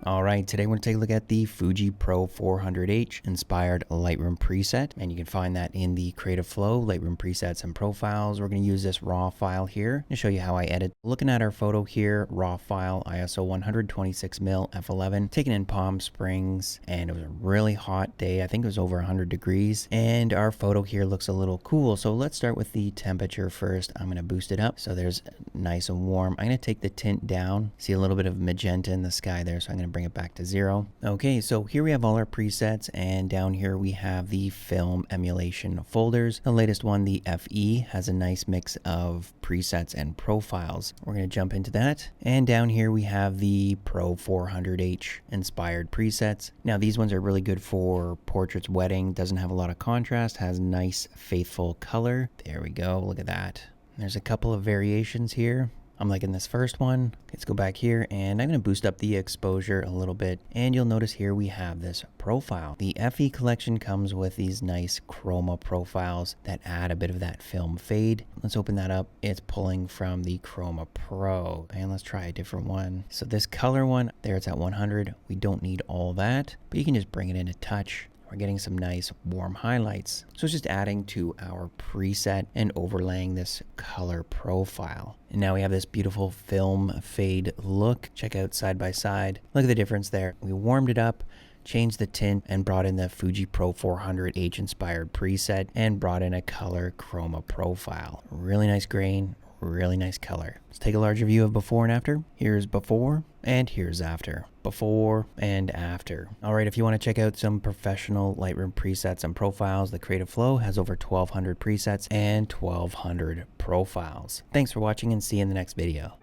All right, today we're going to take a look at the Fuji Pro 400H inspired Lightroom preset, and you can find that in the Creative Flow, Lightroom presets and profiles. We're going to use this raw file here to show you how I edit. Looking at our photo here, raw file, ISO 126mm f11, taken in Palm Springs, and it was a really hot day. I think it was over 100 degrees, and our photo here looks a little cool. So let's start with the temperature first. I'm going to boost it up so there's nice and warm. I'm going to take the tint down. See a little bit of magenta in the sky there, so I'm going to bring it back to 0. Okay, so here we have all our presets, and down here we have the film emulation folders. The latest one, the FE, has a nice mix of presets and profiles. We're going to jump into that. And down here we have the Pro 400H inspired presets. Now these ones are really good for portraits, wedding, doesn't have a lot of contrast, has nice faithful color. There we go, look at that. There's a couple of variations here. I'm liking this first one. Let's go back here and I'm going to boost up the exposure a little bit. And you'll notice here we have this profile. The FE collection comes with these nice chroma profiles that add a bit of that film fade. Let's open that up. It's pulling from the Chroma Pro. And let's try a different one. So this color one, there it's at 100. We don't need all that, but you can just bring it in a touch. We're getting some nice warm highlights. So it's just adding to our preset and overlaying this color profile. And now we have this beautiful film fade look. Check out side by side. Look at the difference there. We warmed it up, changed the tint, and brought in the Fuji Pro 400H inspired preset and brought in a color chroma profile. Really nice grain, really nice color. Let's take a larger view of before and after. Here's before and here's after. Before and after. All right, if you want to check out some professional Lightroom presets and profiles, the Creative Flow has over 1,200 presets and 1,200 profiles. Thanks for watching and see you in the next video.